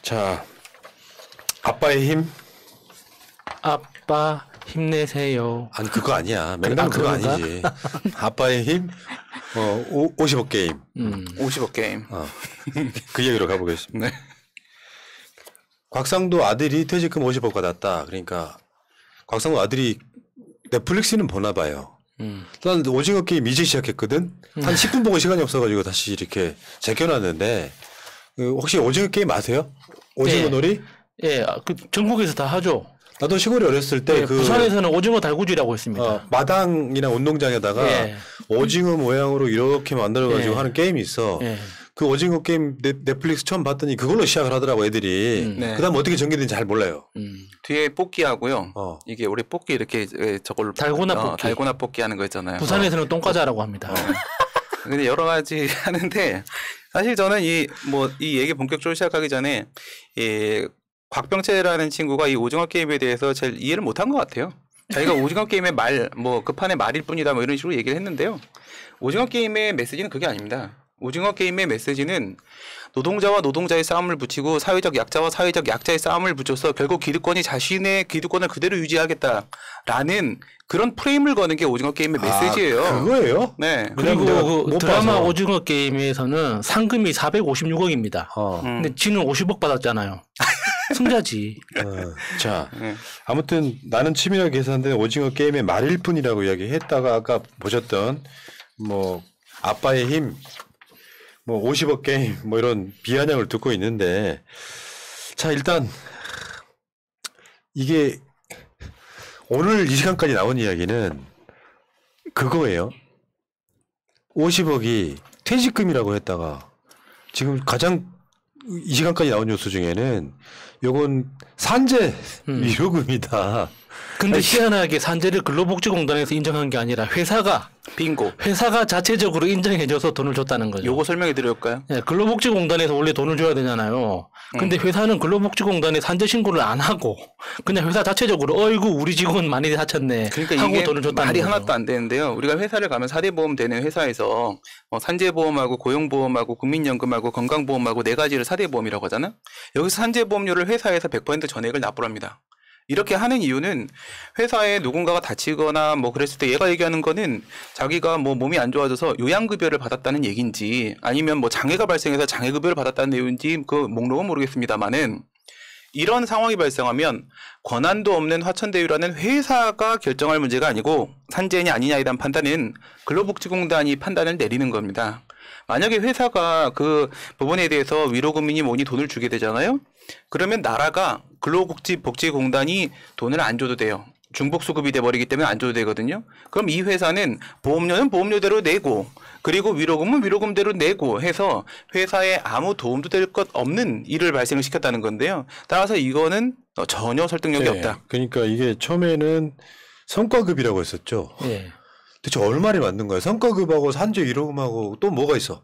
자, 아빠의 힘. 아빠 힘내세요. 아니 그거 아니야. 맥락 그거 아니지. 아빠의 힘. 50억 게임. 50억 게임. 그 얘기로 가보겠습니다. 네. 곽상도 아들이 퇴직금 50억 받았다. 그러니까 곽상도 아들이 넷플릭스는 보나 봐요. 난 오징어 게임 이제 시작했거든. 한 10분 보고 시간이 없어가지고 다시 이렇게 제껴놨는데 혹시 오징어 게임 아세요? 오징어 네. 놀이? 예, 그 전국에서 다 하죠. 나도 시골에 어렸을 때 네, 부산에서는 오징어 달구지라고 있습니다. 마당이나 운동장에다가 예. 오징어 모양으로 이렇게 만들어가지고 예. 하는 게임이 있어. 예. 그 오징어 게임 넷플릭스 처음 봤더니 그걸로 시작을 하더라고 애들이. 네. 그다음 어떻게 전개되는지 잘 몰라요. 뒤에 뽑기하고요. 이게 우리 뽑기 이렇게 저걸로 달고나 뽑기. 달고나 뽑기 하는 거 있잖아요. 부산에서는 똥과자라고 합니다. 근데 여러 가지 하는데 사실 저는 이 얘기 본격적으로 시작하기 전에 이 곽병채라는 친구가 이 오징어 게임에 대해서 잘 이해를 못한 것 같아요. 자기가 오징어 게임의 그 판의 말일 뿐이다 뭐 이런 식으로 얘기를 했는데요. 오징어 게임의 메시지는 그게 아닙니다. 오징어 게임의 메시지는 노동자와 노동자의 싸움을 붙이고 사회적 약자와 사회적 약자의 싸움을 붙여서 결국 기득권이 자신의 기득권을 그대로 유지하겠다라는 그런 프레임을 거는 게 오징어 게임의 메시지예요. 그거예요? 네. 그리고 그 못 드라마 봐서. 오징어 게임에서는 상금이 456억입니다. 근데 지는 50억 받았잖아요. 승자지. 자, 아무튼 나는 치밀하게 계산된 오징어 게임의 말일 뿐이라고 이야기했다가 아까 보셨던 아빠의 힘 50억 게임 이런 비아냥을 듣고 있는데 자 일단 이게 오늘 이 시간까지 나온 이야기는 그거예요. 50억이 퇴직금이라고 했다가 지금 가장 이 시간까지 나온 뉴스 중에는 요건 산재 위로금이다. 근데 희한하게 산재를 근로복지공단에서 인정한 게 아니라 회사가 자체적으로 인정해줘서 돈을 줬다는 거죠. 요거 설명해 드릴까요? 네, 근로복지공단에서 원래 돈을 줘야 되잖아요. 근데 회사는 근로복지공단에 산재 신고를 안 하고 그냥 회사 자체적으로 어이구 우리 직원 많이 다쳤네 그러니까 하고 이게 돈을 줬다는 말이 거죠. 하나도 안 되는데요. 우리가 회사를 가면 4대 보험 되는 회사에서 산재보험하고 고용보험하고 국민연금하고 건강보험하고 네 가지를 4대 보험이라고 하잖아. 여기서 산재보험료를 회사에서 100% 전액을 납부를 합니다. 이렇게 하는 이유는 회사에 누군가가 다치거나 그랬을 때 얘가 얘기하는 거는 자기가 몸이 안 좋아져서 요양급여를 받았다는 얘기인지 아니면 장애가 발생해서 장애급여를 받았다는 내용인지 그 목록은 모르겠습니다만은 이런 상황이 발생하면 권한도 없는 화천대유라는 회사가 결정할 문제가 아니고 산재냐 아니냐에 대한 판단은 근로복지공단이 판단을 내리는 겁니다. 만약에 회사가 그 부분에 대해서 위로금이니 뭐니 돈을 주게 되잖아요. 그러면 나라가 근로복지공단이 돈을 안 줘도 돼요. 중복수급이 돼버리기 때문에 안 줘도 되거든요. 그럼 이 회사는 보험료는 보험료대로 내고 그리고 위로금은 위로금대로 내고 해서 회사에 아무 도움도 될 것 없는 일을 발생을 시켰다는 건데요. 따라서 이거는 전혀 설득력이 없다. 그러니까 이게 처음에는 성과급이라고 했었죠. 예. 대체 얼마를 만든 거야? 성과급하고 산재 위로금하고 또 뭐가 있어?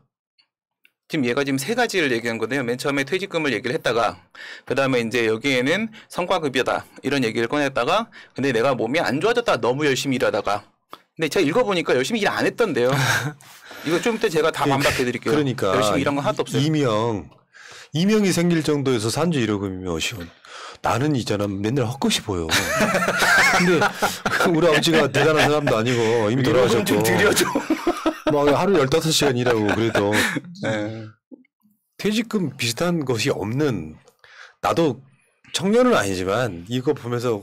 지금 얘가 지금 세 가지를 얘기한 건데요. 맨 처음에 퇴직금을 얘기를 했다가 그다음에 이제 여기에는 성과급이다 이런 얘기를 꺼냈다가 근데 내가 몸이 안 좋아졌다 너무 열심히 일하다가 근데 제가 읽어보니까 열심히 일 안 했던데요. 이거 좀 이따 제가 다 반박해 드릴게요. 그러니까 열심히 일한 건 하나도 없어요. 이명이 생길 정도에서 산재 위로금이면 나는 있잖아 맨날 헛것이 보여. 근데 우리 아버지가 대단한 사람도 아니고 이미 돌아가셨고 좀 드려줘. 하루 15시간 일하고 그래도 네. 퇴직금 비슷한 것이 없는 나도 청년은 아니지만 이거 보면서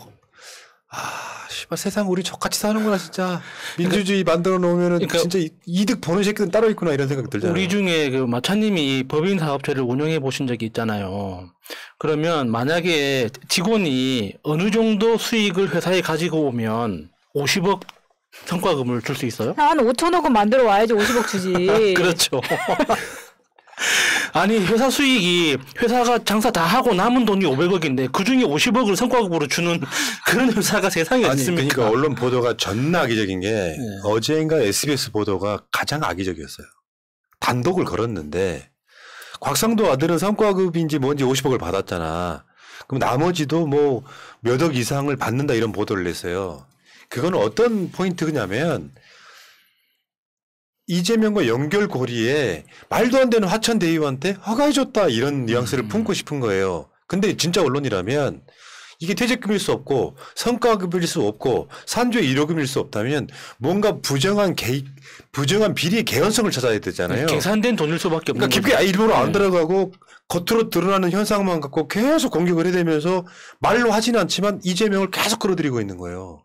씨발 세상 우리 족같이 사는구나 진짜 민주주의 만들어 놓으면은 진짜 이득 보는 새끼들은 따로 있구나 이런 생각 들잖아요. 우리 중에 그 마차님이 법인 사업체를 운영해 보신 적이 있잖아요. 그러면 만약에 직원이 어느 정도 수익을 회사에 가지고 오면 50억 성과금을 줄 수 있어요? 한 5천억은 만들어 와야지 50억 주지. 그렇죠. 아니 회사 수익이 회사가 장사 다 하고 남은 돈이 500억인데 그중에 50억을 성과급으로 주는 그런 회사가 세상에 어디 있습니까? 그러니까 언론 보도가 존나 악의적인 게 어제인가 SBS 보도가 가장 악의적이었어요. 단독을 걸었는데 곽상도 아들은 성과급인지 뭔지 50억을 받았잖아. 그럼 나머지도 몇 억 이상을 받는다 이런 보도를 냈어요. 그거는 어떤 포인트냐면 이재명과 연결고리에 말도 안 되는 화천 대의원한테 허가해줬다 이런 뉘앙스를 품고 싶은 거예요. 근데 진짜 언론이라면 이게 퇴직금일 수 없고 성과급일 수 없고 산조의 1호금일 수 없다면 뭔가 부정한 비리의 개연성을 찾아야 되잖아요. 계산된 돈일 수밖에 없는 그러니까 깊게 일부러 안 들어가고 겉으로 드러나는 현상만 갖고 계속 공격을 해대면서 말로 하지는 않지만 이재명을 계속 끌어들이고 있는 거예요.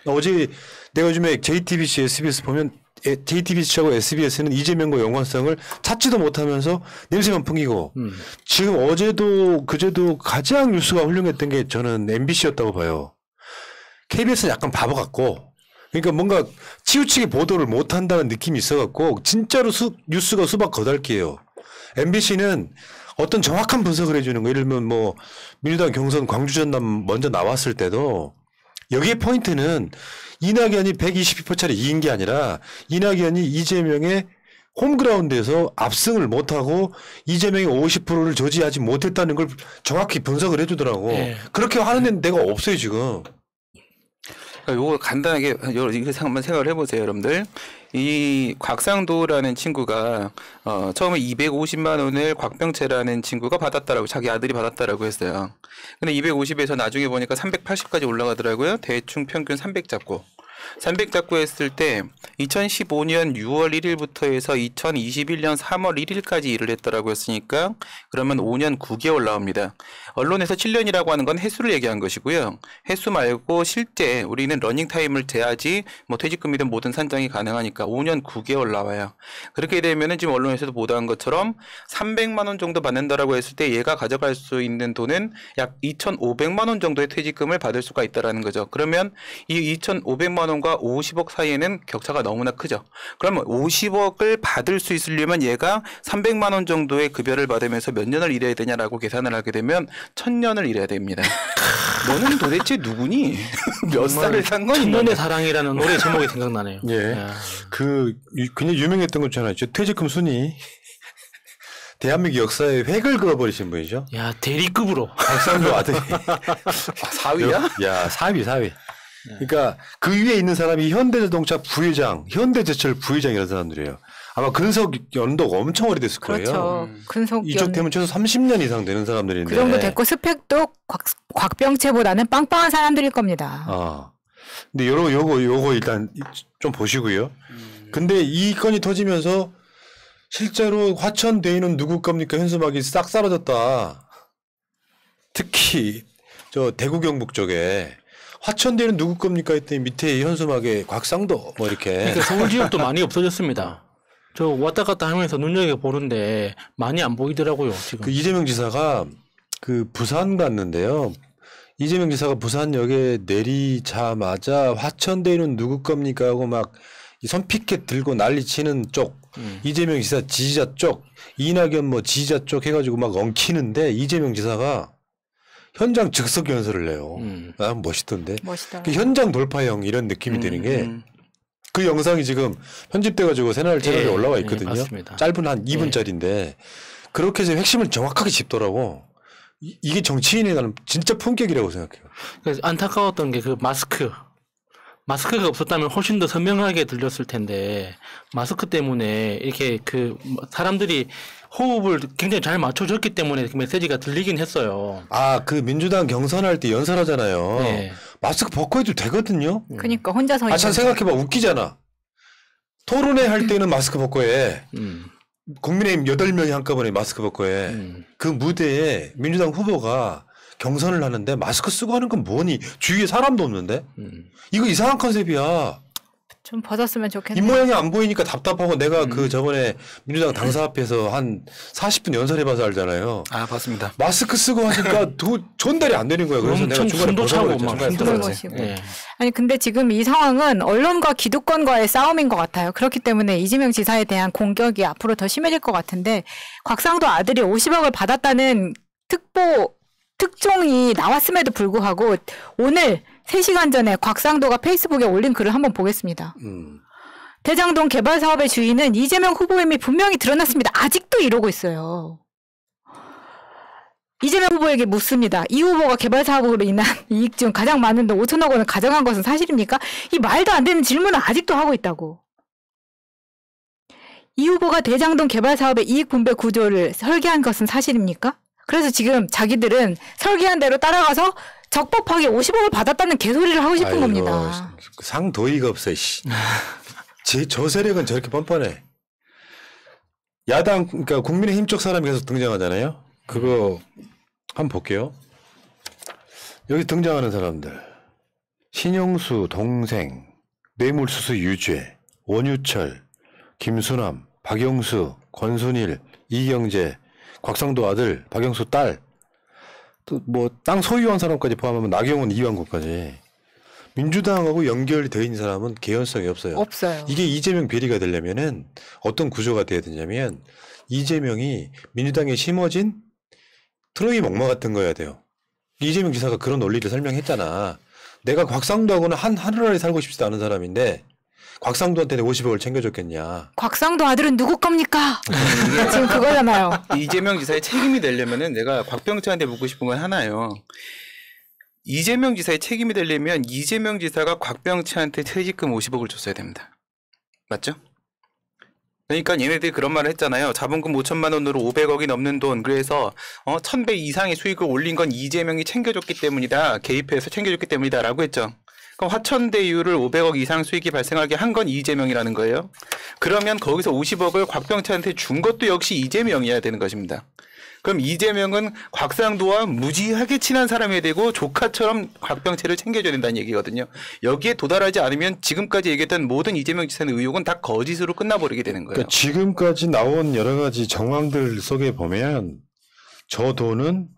어제 내가 요즘에 JTBC, SBS 보면 JTBC하고 SBS는 이재명과 연관성을 찾지도 못하면서 냄새만 풍기고 지금 어제도 그제도 가장 뉴스가 훌륭했던 게 저는 MBC였다고 봐요. KBS는 약간 바보 같고 그러니까 뭔가 치우치게 보도를 못한다는 느낌이 있어갖고 진짜로 뉴스가 수박 거달기예요. MBC는 어떤 정확한 분석을 해주는 거. 예를 들면 뭐 민주당 경선 광주 전남 먼저 나왔을 때도 여기에 포인트는 이낙연이 122표차를 이긴 게 아니라 이낙연이 이재명의 홈그라운드에서 압승을 못하고 이재명이 50%를 저지하지 못했다는 걸 정확히 분석을 해주더라고. 네. 그렇게 하는 데가 없어요 지금. 요거 간단하게 이렇게 한번 생각을 해보세요, 여러분들. 이 곽상도라는 친구가 처음에 250만 원을 곽병채라는 친구가 받았다라고 자기 아들이 받았다라고 했어요. 근데 250에서 나중에 보니까 380까지 올라가더라고요. 대충 평균 300 잡고. 300 잡고 했을 때 2015년 6월 1일부터 해서 2021년 3월 1일까지 일을 했다라고 했으니까 그러면 5년 9개월 나옵니다. 언론에서 7년이라고 하는 건 횟수를 얘기한 것이고요. 횟수 말고 실제 우리는 러닝타임을 재야지 뭐 퇴직금이든 모든 산정이 가능하니까 5년 9개월 나와요. 그렇게 되면은 지금 언론에서도 보도한 것처럼 300만 원 정도 받는다라고 했을 때 얘가 가져갈 수 있는 돈은 약 2,500만 원 정도의 퇴직금을 받을 수가 있다라는 거죠. 그러면 이 2,500만 원과 50억 사이에는 격차가 너무나 크죠. 그러면 50억을 받을 수 있으려면 얘가 300만 원 정도의 급여를 받으면서 몇 년을 일해야 되냐라고 계산을 하게 되면 1000년을 일해야 됩니다. 너는 도대체 누구니? 몇 살을 산 거니? 천년의 사랑이라는 노래 제목이 생각나네요. 예. 야. 굉장히 유명했던 것 중에 하나 있죠. 퇴직금 순위. 대한민국 역사에 획을 그어버리신 분이죠. 야, 대리급으로. 박상도 아들이. 4위야? 야, 4위. 그러니까 그 위에 있는 사람이 현대자동차 부회장, 현대제철 부회장이라는 사람들이에요. 아마 근속 연도가 엄청 오래됐을 거예요. 그렇죠. 근속 이쪽 되면 최소 30년 이상 되는 사람들인데. 그 정도 됐고 스펙도 곽병채보다는 빵빵한 사람들일 겁니다. 근데 요거 일단 좀 보시고요. 근데 이 건이 터지면서 실제로 화천 대의는 누구 겁니까? 현수막이 싹 사라졌다. 특히 저 대구 경북 쪽에 화천 대의는 누구 겁니까? 했더니 밑에 현수막에 곽상도 뭐 이렇게. 그러니까 서울 지역도 많이 없어졌습니다. 저 왔다 갔다 하면서 눈여겨 보는데 많이 안 보이더라고요 지금. 그 이재명 지사가 그 부산 갔는데요. 이재명 지사가 부산역에 내리자마자 화천 대의는 누구 겁니까? 하고 막 선피켓 들고 난리치는 쪽, 이재명 지사 지지자 쪽, 이낙연 뭐 지지자 쪽 해가지고 막 엉키는데 이재명 지사가 현장 즉석 연설을 해요. 아, 멋있던데. 멋있다. 그 현장 돌파형 이런 느낌이 드는 게 그 영상이 지금 편집돼가지고 새날 채널에 올라와 있거든요. 맞습니다. 짧은 한 2분짜리인데 그렇게 해서 핵심을 정확하게 짚더라고. 이게 정치인에 관한 진짜 품격이라고 생각해요. 그래서 안타까웠던 게 그 마스크가 없었다면 훨씬 더 선명하게 들렸을 텐데 마스크 때문에 이렇게 그 사람들이 호흡을 굉장히 잘 맞춰줬기 때문에 그 메시지가 들리긴 했어요. 그 민주당 경선할 때 연설하잖아요. 네. 마스크 벗고 해도 되거든요. 그러니까 혼자서 참 생각해봐. 웃기잖아. 토론회 할 때는 마스크 벗고 해. 국민의힘 8명이 한꺼번에 마스크 벗고 해. 그 무대에 민주당 후보가 경선을 하는데 마스크 쓰고 하는 건 뭐니? 주위에 사람도 없는데? 이거 이상한 컨셉이야. 좀 벗었으면 좋겠네. 입모양이 안 보이니까 답답하고 내가 그 저번에 민주당 당사 앞에서 한 40분 연설해봐서 알잖아요. 봤습니다. 마스크 쓰고 하니까 전달이 안 되는 거야. 그래서 내가 엄청 중간에 숨도 차고 벗어버렸죠. 막 중간에 힘든 벗어버렸지. 것이고. 예. 아니 근데 지금 이 상황은 언론과 기득권과의 싸움인 것 같아요. 그렇기 때문에 이재명 지사에 대한 공격이 앞으로 더 심해질 것 같은데 곽상도 아들이 50억을 받았다는 특종이 나왔음에도 불구하고 오늘 3시간 전에 곽상도가 페이스북에 올린 글을 한번 보겠습니다. 대장동 개발 사업의 주인은 이재명 후보임이 분명히 드러났습니다. 아직도 이러고 있어요. 이재명 후보에게 묻습니다. 이 후보가 개발 사업으로 인한 이익 중 가장 많은 돈 5천억 원을 가져간 것은 사실입니까? 이 말도 안 되는 질문을 아직도 하고 있다고. 이 후보가 대장동 개발 사업의 이익 분배 구조를 설계한 것은 사실입니까? 그래서 지금 자기들은 설계한 대로 따라가서 적법하게 50억을 받았다는 개소리를 하고 싶은 겁니다. 상도의가 없어. 저 세력은 저렇게 뻔뻔해. 야당 그러니까 국민의힘 쪽 사람이 계속 등장하잖아요. 그거 한번 볼게요. 여기 등장하는 사람들. 신영수 동생, 뇌물수수 유죄, 원유철, 김수남, 박영수, 권순일, 이경재, 곽상도 아들, 박영수 딸, 또 뭐 땅 소유한 사람까지 포함하면 나경원, 이완구까지 민주당하고 연결이 되어 있는 사람은 개연성이 없어요. 없어요. 이게 이재명 비리가 되려면은 어떤 구조가 돼야 되냐면 이재명이 민주당에 심어진 트로이 목마 같은 거여야 돼요. 이재명 지사가 그런 논리를 설명했잖아. 내가 곽상도하고는 하늘 아래 살고 싶지 않은 사람인데 곽상도한테 50억을 챙겨줬겠냐. 곽상도 아들은 누구 겁니까? 지금 그거잖아요. 이재명 지사의 책임이 되려면은 내가 곽병철한테 묻고 싶은 건 하나예요. 이재명 지사의 책임이 되려면 이재명 지사가 곽병철한테 퇴직금 50억을 줬어야 됩니다. 맞죠? 그러니까 얘네들이 그런 말을 했잖아요. 자본금 5천만 원으로 500억이 넘는 돈. 그래서 1000배 이상의 수익을 올린 건 이재명이 챙겨줬기 때문이다. 개입해서 챙겨줬기 때문이다. 라고 했죠. 그럼 화천대유를 500억 이상 수익이 발생하게 한 건 이재명이라는 거예요. 그러면 거기서 50억을 곽병철한테 준 것도 역시 이재명이어야 되는 것입니다. 그럼 이재명은 곽상도와 무지하게 친한 사람이 되고 조카처럼 곽병철을 챙겨줘야 된다는 얘기거든요. 여기에 도달하지 않으면 지금까지 얘기했던 모든 이재명 지사의 의혹은 다 거짓으로 끝나버리게 되는 거예요. 그러니까 지금까지 나온 여러 가지 정황들 속에 보면 저 돈은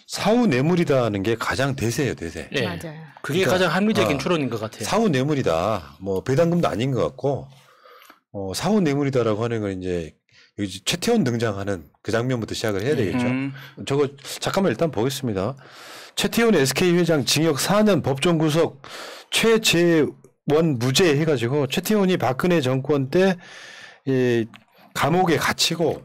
사후 뇌물이다는 게 가장 대세예요, 대세. 예. 맞아요. 그게 그러니까, 가장 합리적인 추론인 것 같아요. 사후 뇌물이다. 뭐 배당금도 아닌 것 같고 사후 뇌물이다라고 하는 건 이제 여기 최태원 등장하는 그 장면부터 시작을 해야 되겠죠. 저거 잠깐만 일단 보겠습니다. 최태원 SK 회장 징역 4년 법정 구속 최재원 무죄 해가지고 최태원이 박근혜 정권 때 감옥에 갇히고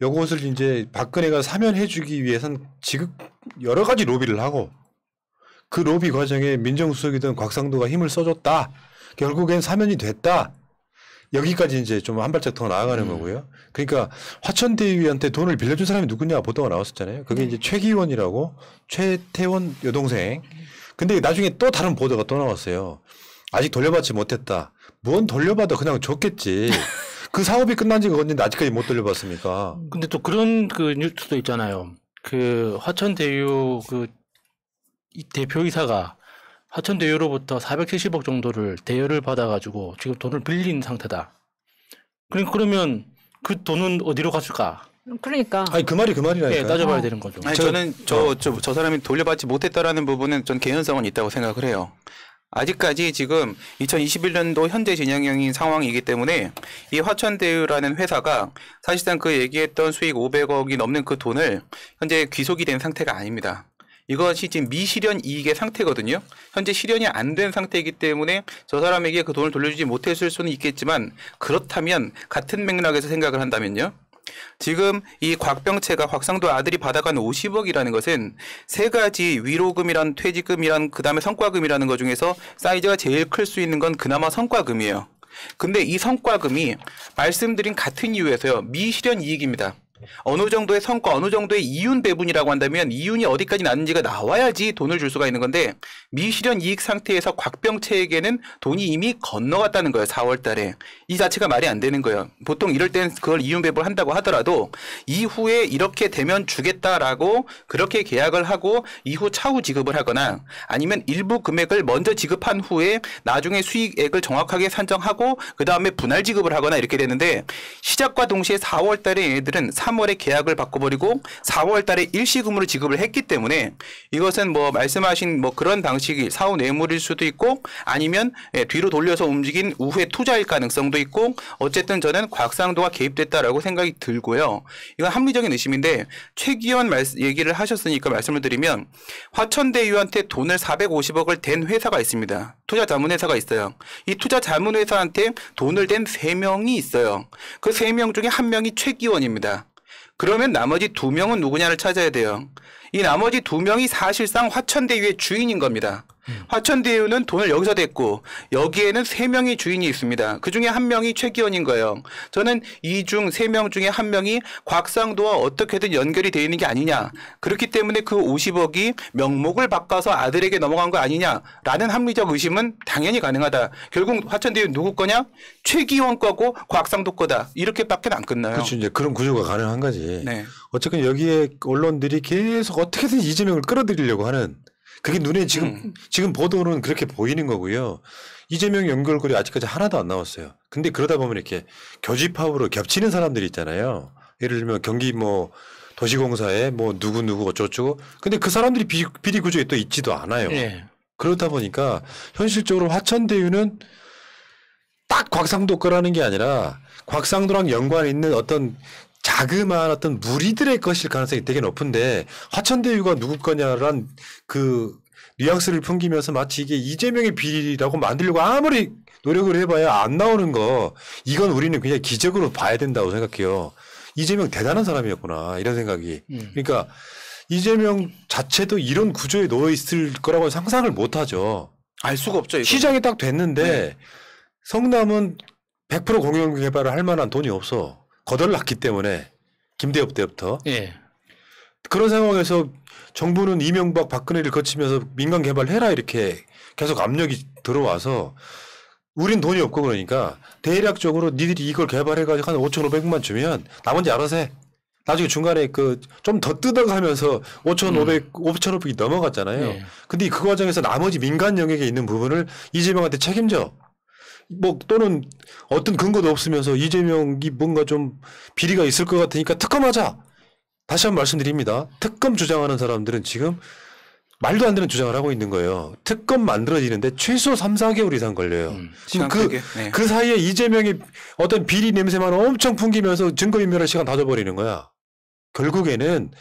요것을 이제 박근혜가 사면해주기 위해선 지금 여러 가지 로비를 하고 그 로비 과정에 민정수석이든 곽상도가 힘을 써줬다. 결국엔 사면이 됐다. 여기까지 이제 좀 한 발짝 더 나아가는 거고요. 그러니까 화천대유한테 돈을 빌려준 사람이 누구냐 보도가 나왔었잖아요. 그게 이제 최기원이라고 최태원 여동생. 근데 나중에 또 다른 보도가 또 나왔어요. 아직 돌려받지 못했다. 뭔 돌려받아 그냥 줬겠지. 그 사업이 끝난 지가 언젠데 아직까지 못 돌려받습니까? 근데 또 그런 그 뉴스도 있잖아요. 그 화천대유 이 대표이사가 화천대유로부터 470억 정도를 대여를 받아가지고 지금 돈을 빌린 상태다. 그러면 그 돈은 어디로 갔을까? 그러니까. 아니 그 말이라니까요. 예, 따져봐야 되는 거죠. 아니, 저는 저 사람이 돌려받지 못했다라는 부분은 전 개연성은 있다고 생각을 해요. 아직까지 지금 2021년도 현재 진행형인 상황이기 때문에 이 화천대유라는 회사가 사실상 그 얘기했던 수익 500억이 넘는 그 돈을 현재 귀속이 된 상태가 아닙니다. 이것이 지금 미실현 이익의 상태거든요. 현재 실현이 안 된 상태이기 때문에 저 사람에게 그 돈을 돌려주지 못했을 수는 있겠지만 그렇다면 같은 맥락에서 생각을 한다면요. 지금 이 곽병채가 곽상도 아들이 받아간 50억이라는 것은 세 가지 위로금이란 퇴직금이란 그다음에 성과금이라는 것 중에서 사이즈가 제일 클 수 있는 건 그나마 성과금이에요. 근데 이 성과금이 말씀드린 같은 이유에서요. 미실현 이익입니다. 어느 정도의 성과, 어느 정도의 이윤 배분이라고 한다면 이윤이 어디까지 났는지가 나와야지 돈을 줄 수가 있는 건데 미실현 이익 상태에서 곽병채에게는 돈이 이미 건너갔다는 거예요. 4월 달에. 이 자체가 말이 안 되는 거예요. 보통 이럴 땐 그걸 이윤 배분을 한다고 하더라도 이후에 이렇게 되면 주겠다라고 그렇게 계약을 하고 이후 차후 지급을 하거나 아니면 일부 금액을 먼저 지급한 후에 나중에 수익액을 정확하게 산정하고 그 다음에 분할 지급을 하거나 이렇게 되는데 시작과 동시에 4월 달에 얘들은 3월에 계약을 바꿔버리고 4월 달에 일시금으로 지급을 했기 때문에 이것은 뭐 말씀하신 뭐 그런 방식이 사후 뇌물일 수도 있고 아니면 뒤로 돌려서 움직인 우회 투자일 가능성도 있고 어쨌든 저는 곽상도가 개입됐다라고 생각이 들고요. 이건 합리적인 의심인데 최기원 얘기를 하셨으니까 말씀을 드리면 화천대유한테 돈을 450억을 댄 회사가 있습니다. 투자자문회사가 있어요. 이 투자자문회사한테 돈을 댄 3명이 있어요. 그 3명 중에 1명이 최기원입니다. 그러면 나머지 2명은 누구냐를 찾아야 돼요. 이 나머지 2명이 사실상 화천대유의 주인인 겁니다. 화천대유는 돈을 여기서 댔고 여기에는 3명의 주인이 있습니다. 그중에 한 명이 최기원인 거예요. 저는 이 중 3명 중에 한 명이 곽상도와 어떻게든 연결이 되어 있는 게 아니냐. 그렇기 때문에 그 50억이 명목을 바꿔서 아들에게 넘어간 거 아니냐라는 합리적 의심은 당연히 가능하다. 결국 화천대유 누구 거냐? 최기원 거고 곽상도 거다. 이렇게밖에 안 끝나요. 그렇죠. 이제 그런 구조가 가능한 거지. 네. 어쨌든 여기에 언론들이 계속 어떻게든 이재명을 끌어들이려고 하는 그게 눈에 지금 보도는 그렇게 보이는 거고요. 이재명 연결고리 아직까지 하나도 안 나왔어요. 근데 그러다 보면 이렇게 교집합으로 겹치는 사람들이 있잖아요. 예를 들면 경기 뭐 도시공사에 뭐 누구 어쩌고 근데 그 사람들이 비리 구조에 또 있지도 않아요. 네. 그렇다 보니까 현실적으로 화천대유는 딱 곽상도 거라는 게 아니라 곽상도랑 연관 있는 어떤 자그마한 어떤 무리들의 것일 가능성이 되게 높은데 화천대유가 누구 거냐란 그 뉘앙스를 풍기면서 마치 이게 이재명의 비리라고 만들려고 아무리 노력을 해봐야 안 나오는 거 이건 우리는 그냥 기적으로 봐야 된다고 생각해요. 이재명 대단한 사람이었구나 이런 생각이. 그러니까 이재명 자체도 이런 구조에 놓여 있을 거라고 상상을 못 하죠. 알 수가 없죠. 이거. 시장이 딱 됐는데 네. 성남은 100% 공영 개발을 할 만한 돈이 없어. 거덜났기 때문에 김대엽 때부터. 예. 그런 상황에서 정부는 이명박 박근혜를 거치면서 민간 개발해라 이렇게 계속 압력이 들어와서 우린 돈이 없고 그러니까 대략적으로 니들이 이걸 개발해가지고 한 5,500만 주면 나머지 알아서 해. 나중에 중간에 그 좀 더 뜯어가면서 5,500이 넘어갔잖아요. 네. 근데 그 과정에서 나머지 민간 영역에 있는 부분을 이재명한테 책임져. 뭐 또는 어떤 근거도 없으면서 이재명이 뭔가 좀 비리가 있을 것 같으니까 특검하자. 다시 한번 말씀드립니다. 특검 주장하는 사람들은 지금 말도 안 되는 주장을 하고 있는 거예요. 특검 만들어지는데 최소 3, 4개월 이상 걸려요. 그 사이에 이재명이 어떤 비리 냄새만 엄청 풍기면서 증거인멸할 시간 다 줘버리는 거야. 결국에는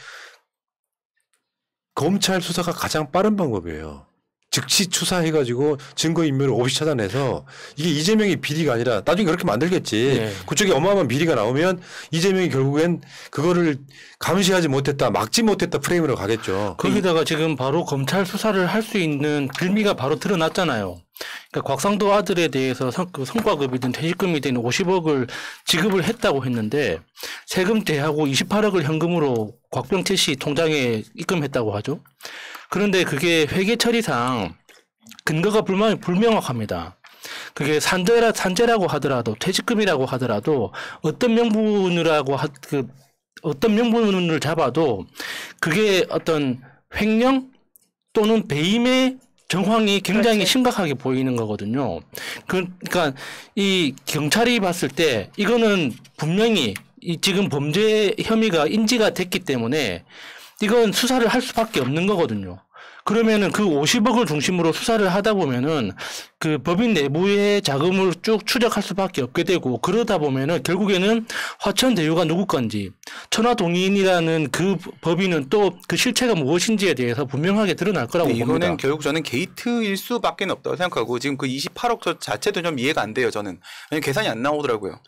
검찰 수사가 가장 빠른 방법이에요. 즉시 추사해가지고 증거인멸을 없이 찾아내서 이게 이재명의 비리가 아니라 나중에 그렇게 만들겠지. 네. 그쪽에 어마어마한 비리가 나오면 이재명이 결국엔 그거를 감시하지 못했다, 막지 못했다 프레임으로 가겠죠. 거기다가 지금 바로 검찰 수사를 할 수 있는 빌미가 바로 드러났잖아요. 그러니까 곽상도 아들에 대해서 성과급이든 퇴직금이든 50억을 지급을 했다고 했는데 세금 대하고 28억을 현금으로 곽병채 씨 통장에 입금했다고 하죠. 그런데 그게 회계 처리상 근거가 불명확합니다. 그게 산재라고 하더라도 퇴직금이라고 하더라도 어떤 명분을 잡아도 그게 어떤 횡령 또는 배임의 정황이 굉장히 그렇지. 심각하게 보이는 거거든요. 그러니까 이 경찰이 봤을 때 이거는 분명히 지금 범죄 혐의가 인지가 됐기 때문에 이건 수사를 할 수밖에 없는 거거든요. 그러면은 그 50억을 중심으로 수사를 하다 보면은 그 법인 내부의 자금을 쭉 추적할 수밖에 없게 되고 그러다 보면은 결국에는 화천대유가 누구 건지 천화동인이라는 그 법인은 또 그 실체가 무엇인지에 대해서 분명하게 드러날 거라고 봅니다. 이거는 결국 저는 게이트일 수밖에 없다고 생각하고 지금 그 28억 자체도 좀 이해가 안 돼요. 저는 계산이 안 나오더라고요.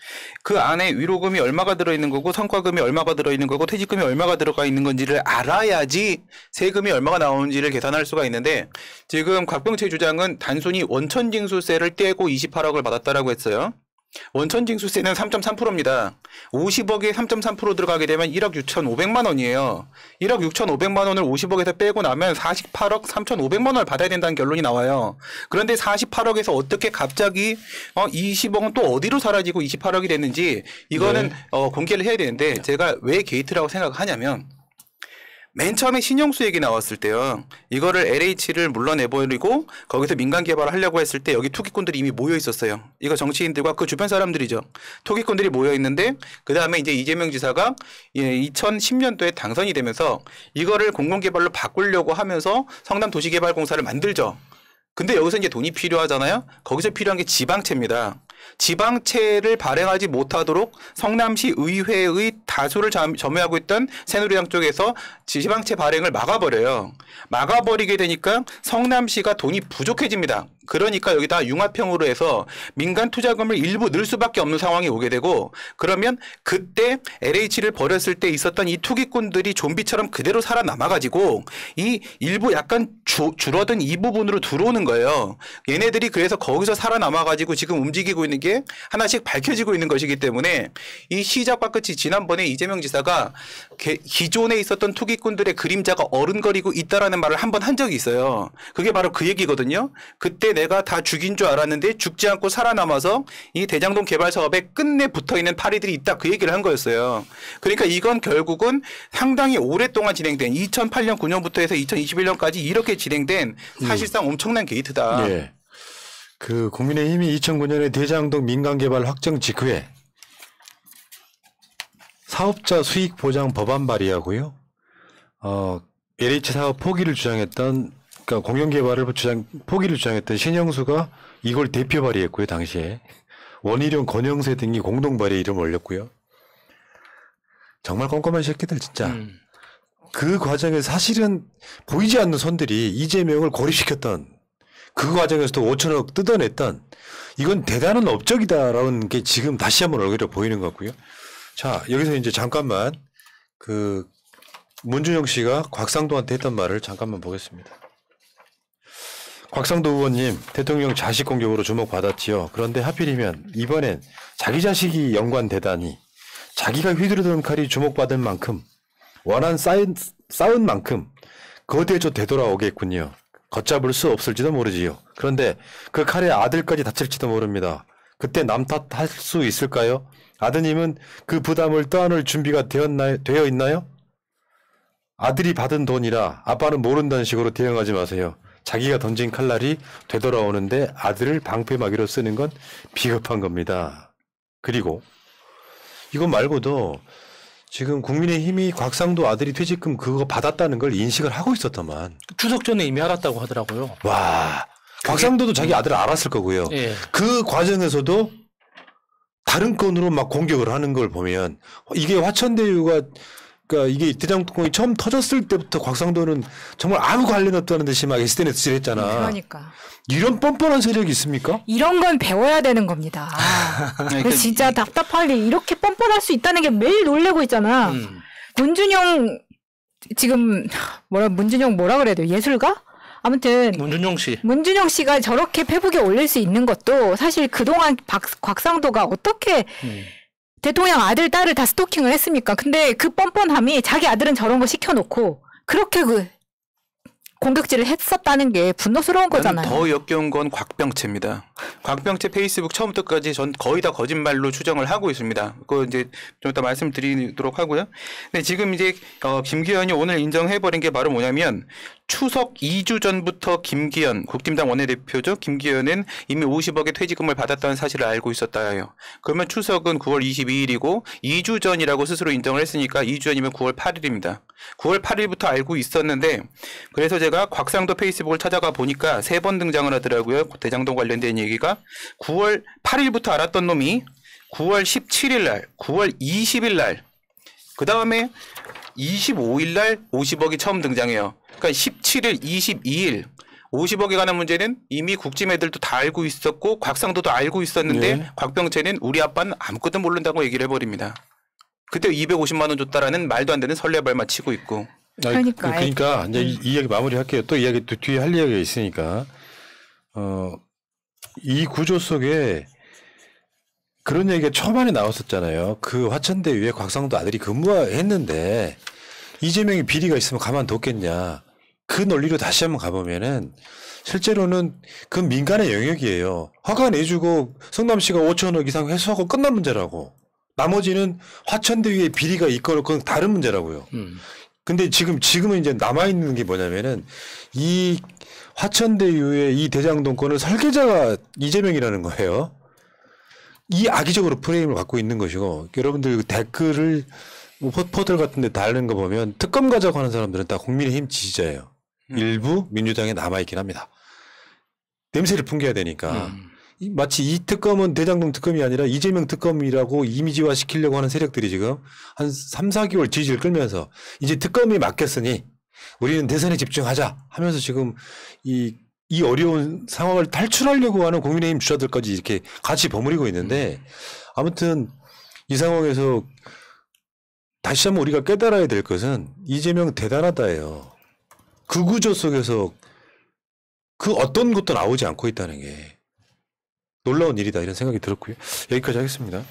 그 안에 위로금이 얼마가 들어있는 거고 성과금이 얼마가 들어있는 거고 퇴직금이 얼마가 들어가 있는 건지를 알아야지 세금이 얼마가 나오는지를 계산할 수가 있는데 지금 곽병채 주장은 단순히 원천징수세를 떼고 28억을 받았다라고 했어요. 원천징수세는 3.3%입니다. 50억에 3.3% 들어가게 되면 1억 6,500만 원이에요. 1억 6,500만 원을 50억에서 빼고 나면 48억 3,500만 원을 받아야 된다는 결론이 나와요. 그런데 48억에서 어떻게 갑자기 20억은 또 어디로 사라지고 28억이 됐는지 이거는 네. 공개를 해야 되는데 제가 왜 게이트라고 생각하냐면 맨 처음에 신용수 얘기 나왔을 때요. 이거를 LH를 물러내버리고 거기서 민간 개발을 하려고 했을 때 여기 투기꾼들이 이미 모여 있었어요. 이거 정치인들과 그 주변 사람들이죠. 투기꾼들이 모여 있는데 그 다음에 이제 이재명 지사가 2010년도에 당선이 되면서 이거를 공공개발로 바꾸려고 하면서 성남도시개발공사를 만들죠. 근데 여기서 이제 돈이 필요하잖아요. 거기서 필요한 게 지방채입니다. 지방채를 발행하지 못하도록 성남시 의회의 다수를 점유하고 있던 새누리당 쪽에서 지방채 발행을 막아버려요. 막아버리게 되니까 성남시가 돈이 부족해집니다. 그러니까 여기다 융합형으로 해서 민간 투자금을 일부 넣을 수밖에 없는 상황이 오게 되고, 그러면 그때 LH를 버렸을 때 있었던 이 투기꾼들이 좀비처럼 그대로 살아남아가지고 이 일부 약간 줄어든 이 부분으로 들어오는 거예요. 얘네들이 그래서 거기서 살아남아가지고 지금 움직이고 있는 게 하나씩 밝혀지고 있는 것이기 때문에 이 시작과 끝이 지난번에 이재명 지사가 기존에 있었던 투기꾼들의 그림자가 어른거리고 있다라는 말을 한 번 한 적이 있어요. 그게 바로 그 얘기거든요. 그때 내가 다 죽인 줄 알았는데 죽지 않고 살아남아서 이 대장동 개발 사업에 끝내 붙어있는 파리들이 있다, 그 얘기를 한 거였어요. 그러니까 이건 결국은 상당히 오랫동안 진행된 2008년 9년부터 해서 2021년까지 이렇게 진행된 사실상 엄청난 게이트다. 예. 그 국민의힘이 2009년에 대장동 민간개발 확정 직후에 사업자 수익 보장 법안 발의하고요. LH 사업 포기를 주장했던, 그러니까 공영개발을 포기를 주장했던 신영수가 이걸 대표 발의했고요. 당시에 원희룡, 권영세 등이 공동 발의 이름을 올렸고요. 정말 꼼꼼한 새끼들 진짜. 그 과정에 사실은 보이지 않는 손들이 이재명을 고립시켰던, 그 과정에서도 5천억 뜯어냈던, 이건 대단한 업적이다라는 게 지금 다시 한번 얼굴에 보이는 것 같고요. 자, 여기서 이제 잠깐만 그 문준영 씨가 곽상도한테 했던 말을 잠깐만 보겠습니다. 곽상도 의원님, 대통령 자식 공격으로 주목받았지요. 그런데 하필이면 이번엔 자기 자식이 연관되다니, 자기가 휘두르던 칼이 주목받을 만큼, 원한 쌓은 만큼 거대해져 되돌아오겠군요. 걷잡을 수 없을지도 모르지요. 그런데 그 칼에 아들까지 다칠지도 모릅니다. 그때 남 탓할 수 있을까요? 아드님은 그 부담을 떠안을 준비가 되어 있나요? 아들이 받은 돈이라 아빠는 모른다는 식으로 대응하지 마세요. 자기가 던진 칼날이 되돌아오는데 아들을 방패막이로 쓰는 건 비겁한 겁니다. 그리고 이거 말고도 지금 국민의힘이 곽상도 아들이 퇴직금 그거 받았다는 걸 인식을 하고 있었더만. 추석 전에 이미 알았다고 하더라고요. 와, 곽상도도 자기 아들을 알았을 거고요. 예. 그 과정에서도 다른 건으로 막 공격을 하는 걸 보면, 이게 화천대유가, 그러니까 이게 대장동이 처음 터졌을 때부터 곽상도는 정말 아무 관련 없다는 듯이 막 SNS를 했잖아. 그러니까. 이런 뻔뻔한 세력이 있습니까? 이런 건 배워야 되는 겁니다. 그러니까 진짜 답답할 일, 이렇게 뻔뻔할 수 있다는 게 매일 놀래고 있잖아. 문준영 지금 문준영 뭐라 그래야 돼요? 예술가? 아무튼 문준영 씨가 저렇게 페북에 올릴 수 있는 것도 사실 그동안 곽상도가 어떻게 대통령 아들 딸을 다 스토킹을 했습니까? 근데 그 뻔뻔함이 자기 아들은 저런 거 시켜놓고 그렇게 공격질을 했었다는 게 분노스러운 거잖아요. 더 역겨운 건 곽병채입니다. 곽병채 페이스북 처음부터까지 전 거의 다 거짓말로 추정을 하고 있습니다. 그거 이제 좀 이따 말씀드리도록 하고요. 근데 지금 이제 김기현이 오늘 인정해버린 게 바로 뭐냐면, 추석 2주 전부터 김기현, 국힘당 원내대표죠. 김기현은 이미 50억의 퇴직금을 받았다는 사실을 알고 있었다요. 그러면 추석은 9월 22일이고 2주 전이라고 스스로 인정을 했으니까 2주 전이면 9월 8일입니다. 9월 8일부터 알고 있었는데, 그래서 제가 곽상도 페이스북을 찾아가 보니까 3번 등장을 하더라고요. 대장동 관련된 얘기가. 9월 8일부터 알았던 놈이 9월 17일 날, 9월 20일 날, 그 다음에 25일 날 50억이 처음 등장해요. 그러니까 17일, 22일 50억에 관한 문제는 이미 국짐 애들도 다 알고 있었고 곽상도도 알고 있었는데 네. 곽병채는 우리 아빠는 아무것도 모른다고 얘기를 해버립니다. 그때 250만 원 줬다라는 말도 안 되는 설레발만 치고 있고. 그러니까 이제 이 이야기 마무리할게요. 또 이야기 또 뒤에 할 이야기가 있으니까 이 구조 속에 그런 얘기가 초반에 나왔었잖아요. 그 화천대유에 곽상도 아들이 근무했는데 이재명이 비리가 있으면 가만뒀겠냐. 그 논리로 다시 한번 가보면은 실제로는 그 민간의 영역이에요. 허가 내주고 성남시가 5천억 이상 회수하고 끝난 문제라고. 나머지는 화천대유에 비리가 있거나 그건 다른 문제라고요. 근데 지금은 이제 남아있는 게 뭐냐면은 이 화천대유의 이 대장동권을 설계자가 이재명이라는 거예요. 이 악의적으로 프레임을 갖고 있는 것이고, 여러분들 그 댓글을 포털 같은 데 달는 거 보면 특검 가자고 하는 사람들은 다 국민의힘 지지자예요. 일부 민주당에 남아있긴 합니다. 냄새를 풍겨야 되니까. 마치 이 특검은 대장동 특검이 아니라 이재명 특검이라고 이미지화 시키려고 하는 세력들이 지금 한 3, 4개월 지지를 끌면서 이제 특검이 맡겼으니 우리는 대선에 집중하자 하면서 지금 이 어려운 상황을 탈출하려고 하는 국민의힘 주자들까지 이렇게 같이 버무리고 있는데 아무튼 이 상황에서 다시 한번 우리가 깨달아야 될 것은 이재명 대단하다예요. 그 구조 속에서 그 어떤 것도 나오지 않고 있다는 게 놀라운 일이다 이런 생각이 들었고요. 여기까지 하겠습니다.